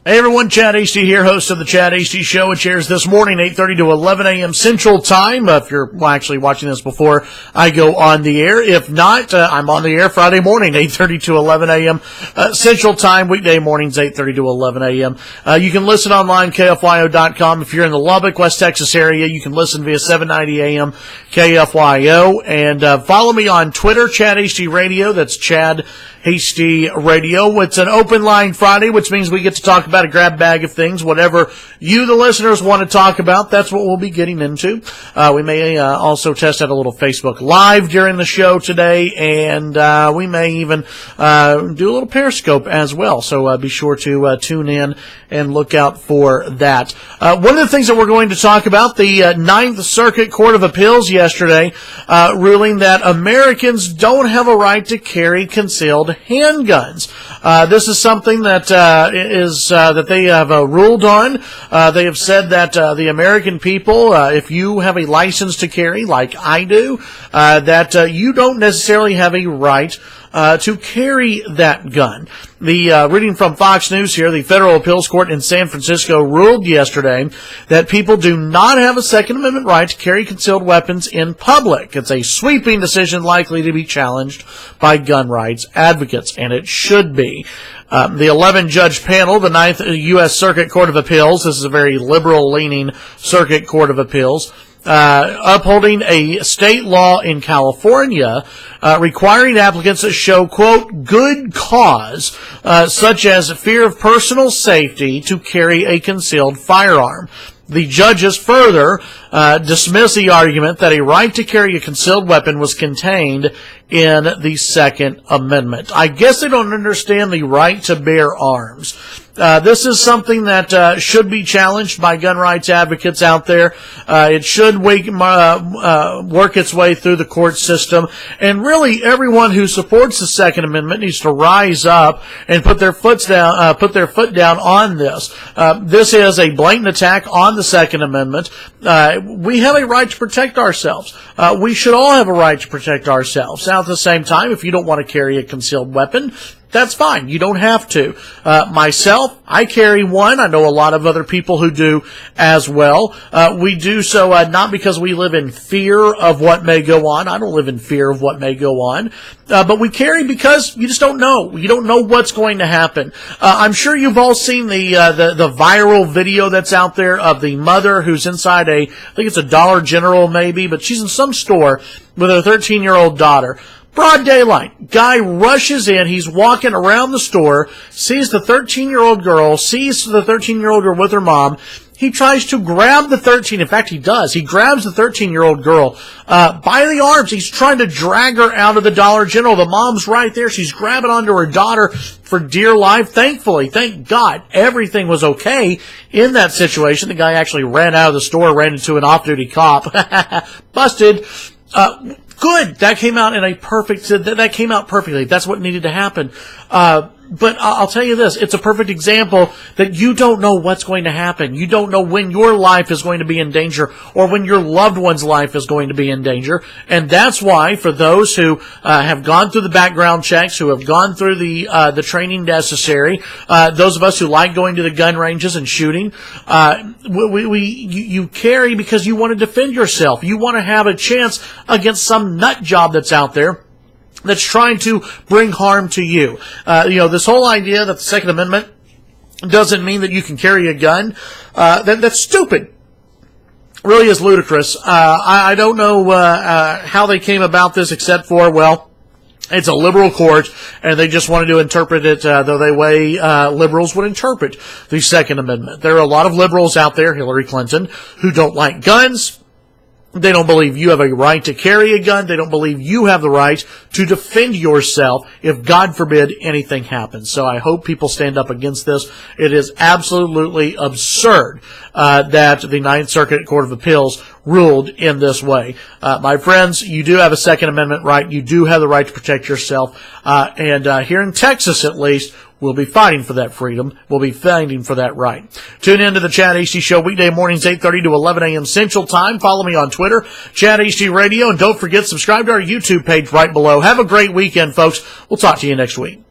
Hey everyone, Chad Hasty here, host of the Chad Hasty Show. It airs this morning, 8:30 to 11 a.m. Central Time. If you're actually watching this before I go on the air. If not, I'm on the air Friday morning, 8:30 to 11 a.m. Central Time, weekday mornings, 8:30 to 11 a.m. You can listen online, KFYO.com. If you're in the Lubbock, West Texas area, you can listen via 790 a.m. KFYO. And follow me on Twitter, Chad Hasty Radio. That's Chad Hasty Radio. It's an open line Friday, which means we get to talk about a grab bag of things. Whatever you, the listeners, want to talk about, that's what we'll be getting into. We may also test out a little Facebook Live during the show today, and we may even do a little Periscope as well. So be sure to tune in and look out for that. One of the things that we're going to talk about, the Ninth Circuit Court of Appeals yesterday ruling that Americans don't have a right to carry concealed handguns. This is something that that they have ruled on. They have said that the American people, if you have a license to carry, like I do, that you don't necessarily have a right to carry that gun. The reading from Fox News here, the Federal Appeals Court in San Francisco ruled yesterday that people do not have a Second Amendment right to carry concealed weapons in public. It's a sweeping decision likely to be challenged by gun rights advocates, and it should be. The 11-judge panel, the Ninth U.S. Circuit Court of Appeals, this is a very liberal-leaning Circuit Court of Appeals, upholding a state law in California requiring applicants to show, quote, good cause, such as fear of personal safety, to carry a concealed firearm. The judges further dismiss the argument that a right to carry a concealed weapon was contained in the Second Amendment. I guess they don't understand the right to bear arms. This is something that should be challenged by gun rights advocates out there. It should work its way through the court system. And really, everyone who supports the Second Amendment needs to rise up and put their foot down on this. This is a blatant attack on the Second Amendment. We have a right to protect ourselves. We should all have a right to protect ourselves. Now, at the same time, if you don't want to carry a concealed weapon, that's fine. You don't have to. Myself, I carry one. I know a lot of other people who do as well. We do so not because we live in fear of what may go on. I don't live in fear of what may go on. But we carry because you just don't know. You don't know what's going to happen. I'm sure you've all seen the viral video that's out there of the mother who's inside I think it's a Dollar General maybe, but she's in some store with her 13-year-old daughter. Broad daylight. Guy rushes in. He's walking around the store, sees the 13-year-old girl, with her mom. He tries to grab the 13. In fact, he does. He grabs the 13-year-old girl by the arms. He's trying to drag her out of the Dollar General. The mom's right there. She's grabbing onto her daughter for dear life. Thankfully, thank God, everything was okay in that situation. The guy actually ran out of the store, ran into an off-duty cop. Busted. Good. That came out perfectly. That's what needed to happen. But I'll tell you this, it's a perfect example that you don't know what's going to happen. You don't know when your life is going to be in danger or when your loved one's life is going to be in danger. And that's why, for those who have gone through the background checks, who have gone through the training necessary, those of us who like going to the gun ranges and shooting, you carry because you want to defend yourself. You want to have a chance against some nut job that's out there that's trying to bring harm to you. This whole idea that the Second Amendment doesn't mean that you can carry a gun, that's stupid. Really is ludicrous. I don't know how they came about this except for, well, it's a liberal court, and they just wanted to interpret it the way liberals would interpret the Second Amendment. There are a lot of liberals out there, Hillary Clinton, who don't like guns. They don't believe you have a right to carry a gun. They don't believe you have the right to defend yourself if, God forbid, anything happens. So I hope people stand up against this. It is absolutely absurd that the Ninth Circuit Court of Appeals ruled in this way. My friends, you do have a Second Amendment right. You do have the right to protect yourself. And here in Texas, at least, we'll be fighting for that freedom. We'll be fighting for that right. Tune in to the Chad Hasty Show weekday mornings, 8:30 to 11 a.m. Central Time. Follow me on Twitter, Chad Hasty Radio. And don't forget, subscribe to our YouTube page right below. Have a great weekend, folks. We'll talk to you next week.